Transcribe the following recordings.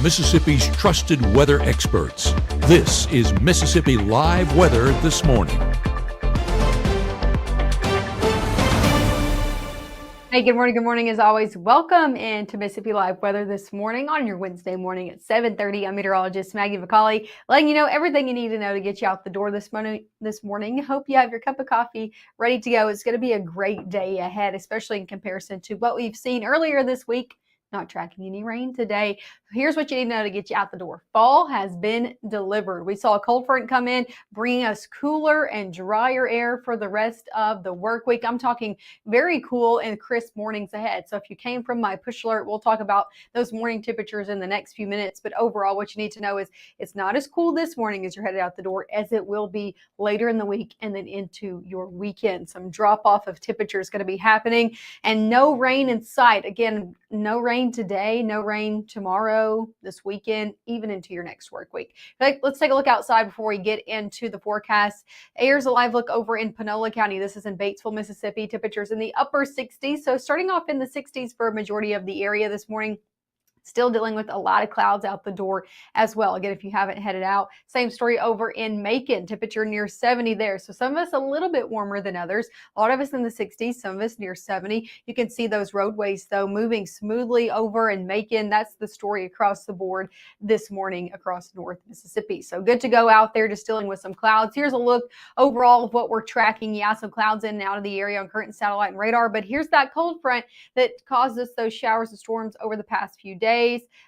Mississippi's trusted weather experts. This is Mississippi Live Weather This Morning. Hey, good morning. Good morning. As always, welcome into Mississippi Live Weather This Morning on your Wednesday morning at 7:30. I'm meteorologist Maggie McCauley, letting you know everything you need to know to get you out the door this morning. Hope you have your cup of coffee ready to go. It's going to be a great day ahead, especially in comparison to what we've seen earlier this week. Not tracking any rain today. Here's what you need to know to get you out the door. Fall has been delivered. We saw a cold front come in, bringing us cooler and drier air for the rest of the work week. I'm talking very cool and crisp mornings ahead. So if you came from my push alert, we'll talk about those morning temperatures in the next few minutes. But overall, what you need to know is it's not as cool this morning as you're headed out the door as it will be later in the week and then into your weekend. Some drop off of temperature is going to be happening and no rain in sight. Again, no rain today, no rain tomorrow, this weekend, even into your next work week. Let's take a look outside before we get into the forecast. Here's a live look over in Panola County. This is in Batesville, Mississippi. Temperatures in the upper 60s. So starting off in the 60s for a majority of the area this morning. Still dealing with a lot of clouds out the door as well. Again, if you haven't headed out, same story over in Macon, temperature near 70 there. So some of us a little bit warmer than others. A lot of us in the 60s, some of us near 70. You can see those roadways though moving smoothly over in Macon. That's the story across the board this morning across North Mississippi. So good to go out there, just dealing with some clouds. Here's a look overall of what we're tracking. Yeah, some clouds in and out of the area on current satellite and radar, but here's that cold front that caused us those showers and storms over the past few days.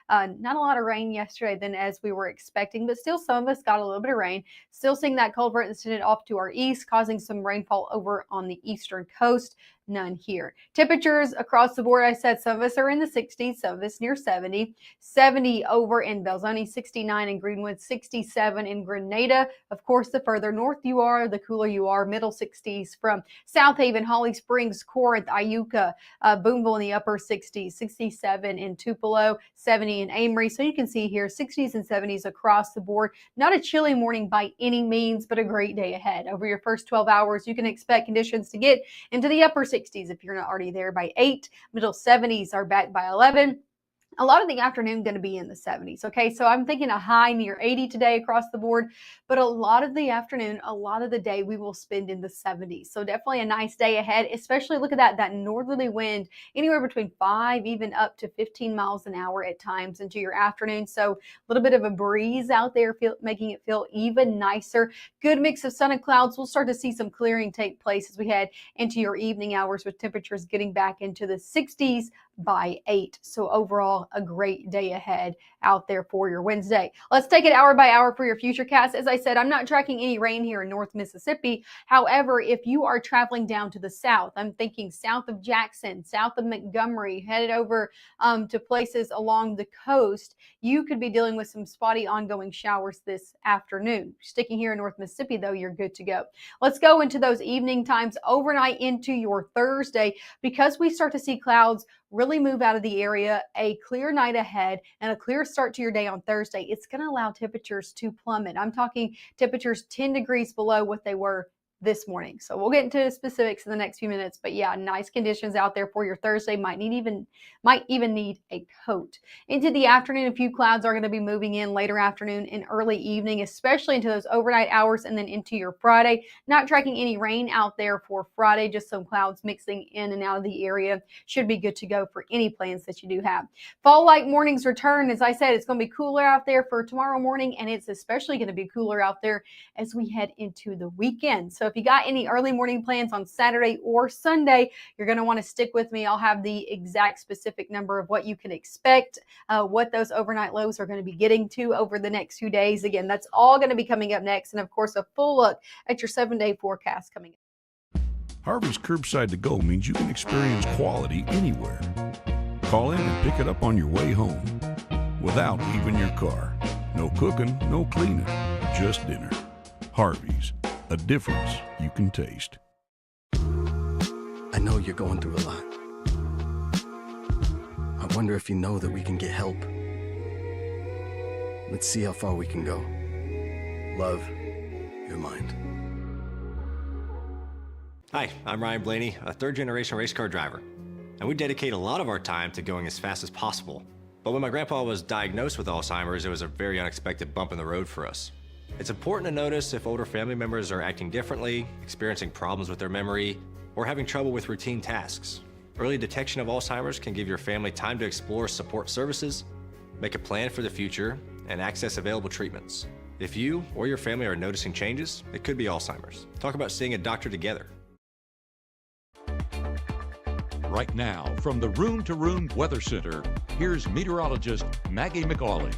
Not a lot of rain yesterday than as we were expecting, but still some of us got a little bit of rain. Still seeing that cold front extended off to our east, causing some rainfall over on the eastern coast. None here. Temperatures across the board, I said some of us are in the 60s, some of us near 70. 70 over in Belzoni, 69 in Greenwood, 67 in Grenada. Of course, the further north you are, the cooler you are. Middle 60s from South Haven, Holly Springs, Corinth, Iuka, Boonville in the upper 60s, 67 in Tupelo, 70 in Amory. So you can see here 60s and 70s across the board. Not a chilly morning by any means, but a great day ahead. Over your first 12 hours, you can expect conditions to get into the upper 60s if you're not already there by 8. Middle 70s are back by 11. A lot of the afternoon going to be in the 70s. Okay, so I'm thinking a high near 80 today across the board, but a lot of the afternoon, a lot of the day we will spend in the 70s. So definitely a nice day ahead, especially look at that northerly wind anywhere between 5 even up to 15 miles an hour at times into your afternoon. So a little bit of a breeze out there, making it feel even nicer. Good mix of sun and clouds. We'll start to see some clearing take place as we head into your evening hours with temperatures getting back into the 60s by 8. So overall, a great day ahead out there for your Wednesday. Let's take it hour by hour for your futurecast. As I said, I'm not tracking any rain here in North Mississippi. However, if you are traveling down to the south, I'm thinking south of Jackson, south of Montgomery, headed over to places along the coast, you could be dealing with some spotty ongoing showers this afternoon. Sticking here in North Mississippi, though, you're good to go. Let's go into those evening times overnight into your Thursday, because we start to see clouds really move out of the area, a clear night ahead and a clear start to your day on Thursday. It's going to allow temperatures to plummet. I'm talking temperatures 10 degrees below what they were this morning. So we'll get into specifics in the next few minutes, but yeah, nice conditions out there for your Thursday. Might even need a coat. Into the afternoon, a few clouds are going to be moving in later afternoon and early evening, especially into those overnight hours and then into your Friday. Not tracking any rain out there for Friday, just some clouds mixing in and out of the area. Should be good to go for any plans that you do have. Fall-like mornings return. As I said, it's going to be cooler out there for tomorrow morning, and it's especially going to be cooler out there as we head into the weekend. So if you got any early morning plans on Saturday or Sunday, you're going to want to stick with me. I'll have the exact specific number of what you can expect, what those overnight lows are going to be getting to over the next few days. Again, that's all going to be coming up next. And of course, a full look at your 7-day forecast coming up. Harvey's Curbside to Go means you can experience quality anywhere. Call in and pick it up on your way home without leaving your car. No cooking, no cleaning, just dinner. Harvey's, a difference you can taste. I know you're going through a lot. I wonder if you know that we can get help. Let's see how far we can go. Love, your mind. Hi, I'm Ryan Blaney, a third-generation race car driver. And we dedicate a lot of our time to going as fast as possible. But when my grandpa was diagnosed with Alzheimer's, it was a very unexpected bump in the road for us. It's important to notice if older family members are acting differently, experiencing problems with their memory, or having trouble with routine tasks. Early detection of Alzheimer's can give your family time to explore support services, make a plan for the future, and access available treatments. If you or your family are noticing changes, it could be Alzheimer's. Talk about seeing a doctor together. Right now, from the Room to Room Weather Center, here's meteorologist Maggie McAuley.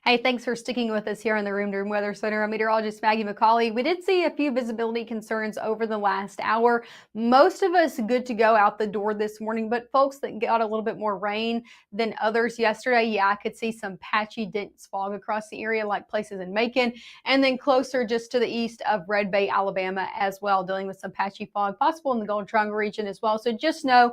Hey, thanks for sticking with us here in the Room to Room Weather Center. I'm meteorologist Maggie McAuley. We did see a few visibility concerns over the last hour. Most of us good to go out the door this morning, but folks that got a little bit more rain than others yesterday, yeah, I could see some patchy dense fog across the area, like places in Macon, and then closer just to the east of Red Bay, Alabama as well, dealing with some patchy fog possible in the Golden Triangle region as well. So just know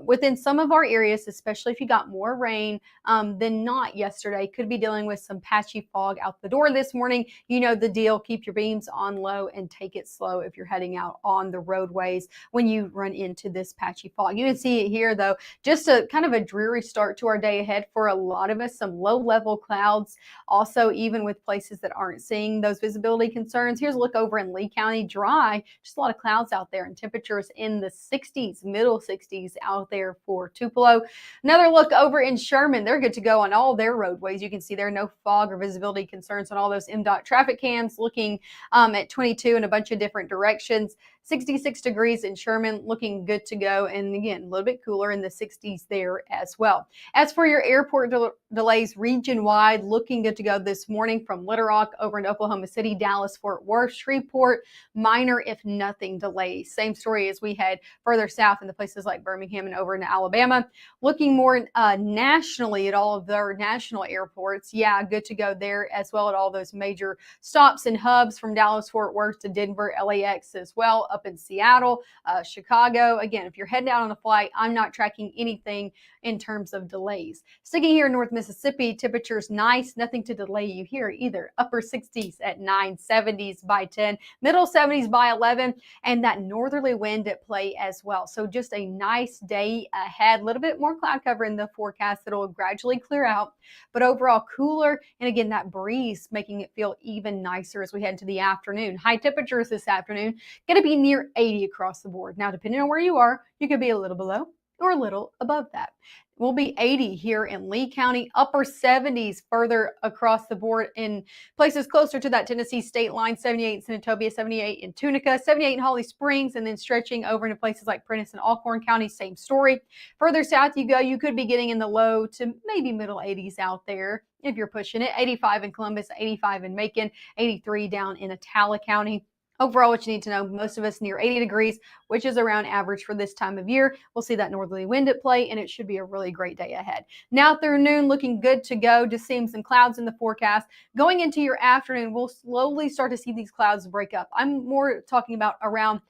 within some of our areas, especially if you got more rain than not yesterday, could be dealing with some patchy fog out the door this morning. You know the deal. Keep your beams on low and take it slow if you're heading out on the roadways when you run into this patchy fog. You can see it here though, just a kind of a dreary start to our day ahead for a lot of us. Some low level clouds also, even with places that aren't seeing those visibility concerns. Here's a look over in Lee County. Dry, just a lot of clouds out there and temperatures in the 60s, middle 60s out there for Tupelo. Another look over in Sherman. They're good to go on all their roadways. You can see there no fog or visibility concerns on all those MDOT traffic cams, looking at 22 in a bunch of different directions. 66 degrees in Sherman, looking good to go. And again, a little bit cooler in the 60s there as well. As for your airport delays region-wide, looking good to go this morning from Little Rock over in Oklahoma City, Dallas, Fort Worth, Shreveport, minor if nothing delays. Same story as we head further south into places like Birmingham and over into Alabama. Looking more nationally at all of their national airports, yeah, good to go there as well at all those major stops and hubs from Dallas, Fort Worth to Denver, LAX as well, up in Seattle, Chicago. Again, if you're heading out on a flight, I'm not tracking anything in terms of delays. Sticking here in North Mississippi, temperatures nice, nothing to delay you here either. Upper 60s at 9, 70s by 10, middle 70s by 11, and that northerly wind at play as well. So just a nice day ahead. A little bit more cloud cover in the forecast that'll gradually clear out, but overall cooler, and again, that breeze making it feel even nicer as we head into the afternoon. High temperatures this afternoon going to be near 80 across the board. Now, depending on where you are, you could be a little below or a little above that. We'll be 80 here in Lee County, upper 70s further across the board in places closer to that Tennessee state line, 78 in Senatobia, 78 in Tunica, 78 in Holly Springs, and then stretching over into places like Prentiss and Alcorn County, same story. Further south you go, you could be getting in the low to maybe middle 80s out there if you're pushing it. 85 in Columbus, 85 in Macon, 83 down in Attala County. Overall, what you need to know, most of us near 80 degrees, which is around average for this time of year. We'll see that northerly wind at play, and it should be a really great day ahead. Now through noon, looking good to go. Just seeing some clouds in the forecast. Going into your afternoon, we'll slowly start to see these clouds break up. I'm more talking about around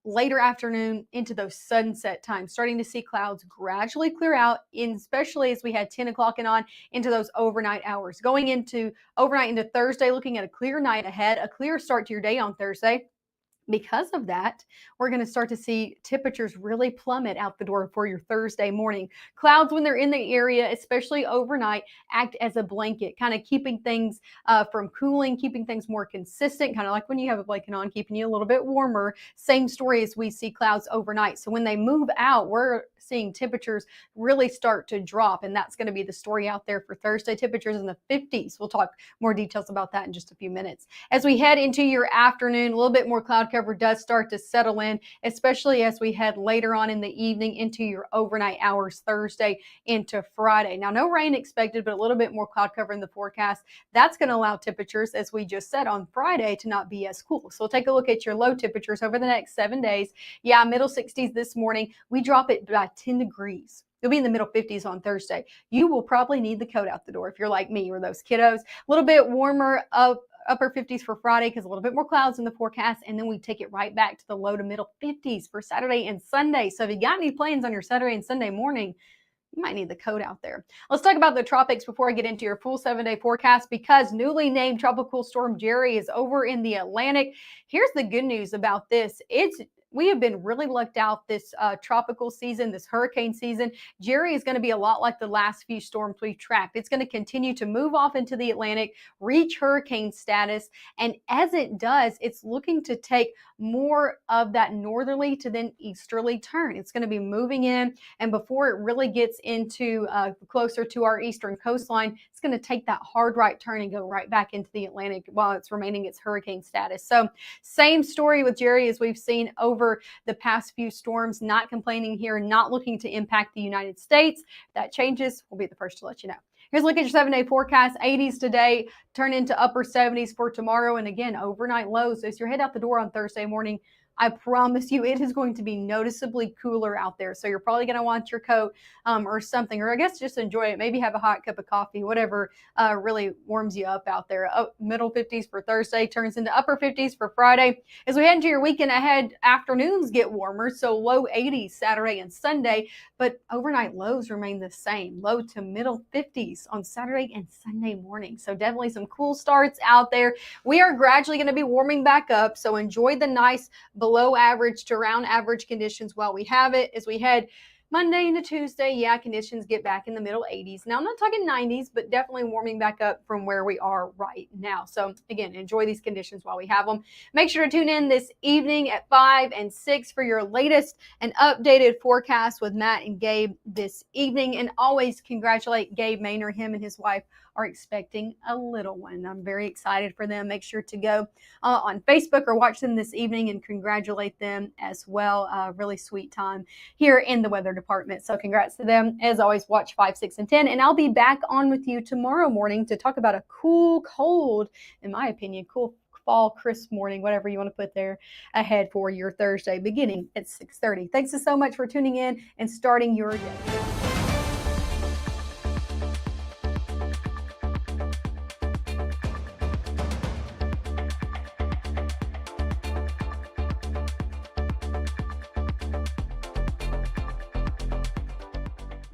later afternoon into those sunset times, starting to see clouds gradually clear out, especially as we had 10 o'clock and on into those overnight hours. Going into overnight into Thursday, looking at a clear night ahead, a clear start to your day on Thursday. Because of that, we're going to start to see temperatures really plummet out the door for your Thursday morning. Clouds, when they're in the area, especially overnight, act as a blanket, kind of keeping things from cooling, keeping things more consistent, kind of like when you have a blanket on, keeping you a little bit warmer. Same story as we see clouds overnight. So when they move out, we're seeing temperatures really start to drop, and that's going to be the story out there for Thursday. Temperatures in the 50s. We'll talk more details about that in just a few minutes. As we head into your afternoon, a little bit more cloud cover does start to settle in, especially as we head later on in the evening into your overnight hours Thursday into Friday. Now, no rain expected, but a little bit more cloud cover in the forecast. That's going to allow temperatures, as we just said, on Friday to not be as cool. So we'll take a look at your low temperatures over the next 7 days. Yeah, middle 60s this morning. We drop it by 10 degrees. You'll be in the middle 50s on Thursday. You will probably need the coat out the door if you're like me or those kiddos. A little bit warmer upper 50s for Friday because a little bit more clouds in the forecast, and then we take it right back to the low to middle 50s for Saturday and Sunday. So if you got any plans on your Saturday and Sunday morning, you might need the coat out there. Let's talk about the tropics before I get into your full 7-day forecast, because newly named Tropical Storm Jerry is over in the Atlantic. Here's the good news about this. It's we have been really lucked out this tropical season, this hurricane season. Jerry is going to be a lot like the last few storms we've tracked. It's going to continue to move off into the Atlantic, reach hurricane status. And as it does, it's looking to take more of that northerly to then easterly turn. It's going to be moving in. And before it really gets into closer to our eastern coastline, it's going to take that hard right turn and go right back into the Atlantic while it's remaining its hurricane status. So same story with Jerry as we've seen over the past few storms, not complaining here, not looking to impact the United States. If that changes, we'll be the first to let you know. Here's a look at your 7-day forecast. 80s today, turn into upper 70s for tomorrow. And again, overnight lows. So as you head out the door on Thursday morning, I promise you it is going to be noticeably cooler out there. So you're probably going to want your coat or something, or I guess just enjoy it. Maybe have a hot cup of coffee, whatever really warms you up out there. Middle 50s for Thursday, turns into upper 50s for Friday. As we head into your weekend ahead, afternoons get warmer. So low 80s Saturday and Sunday, but overnight lows remain the same. Low to middle 50s on Saturday and Sunday morning. So definitely some cool starts out there. We are gradually going to be warming back up. So enjoy the nice below average to around average conditions while we have it. As we head Monday into Tuesday, yeah, conditions get back in the middle 80s. Now, I'm not talking 90s, but definitely warming back up from where we are right now. So, again, enjoy these conditions while we have them. Make sure to tune in this evening at 5 and 6 for your latest and updated forecast with Matt and Gabe this evening. And always congratulate Gabe Maynor. Him and his wife are expecting a little one. I'm very excited for them. Make sure to go on Facebook or watch them this evening and congratulate them as well. Really sweet time here in the weather department. So congrats to them. As always, watch 5, 6, and 10. And I'll be back on with you tomorrow morning to talk about a cool, cold, in my opinion, cool fall, crisp morning, whatever you want to put there ahead for your Thursday beginning at 6:30. Thanks so much for tuning in and starting your day.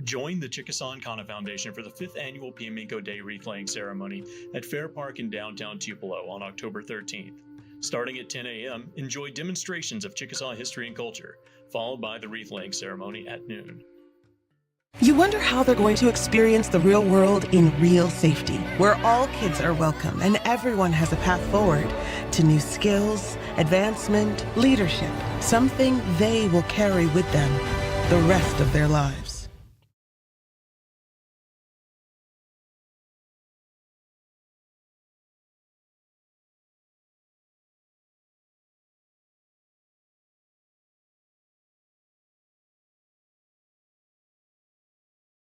Join the Chickasaw and Kana Foundation for the 5th annual Piamico Day wreath-laying ceremony at Fair Park in downtown Tupelo on October 13th. Starting at 10 a.m., enjoy demonstrations of Chickasaw history and culture, followed by the wreath-laying ceremony at noon. You wonder how they're going to experience the real world in real safety, where all kids are welcome and everyone has a path forward to new skills, advancement, leadership, something they will carry with them the rest of their lives.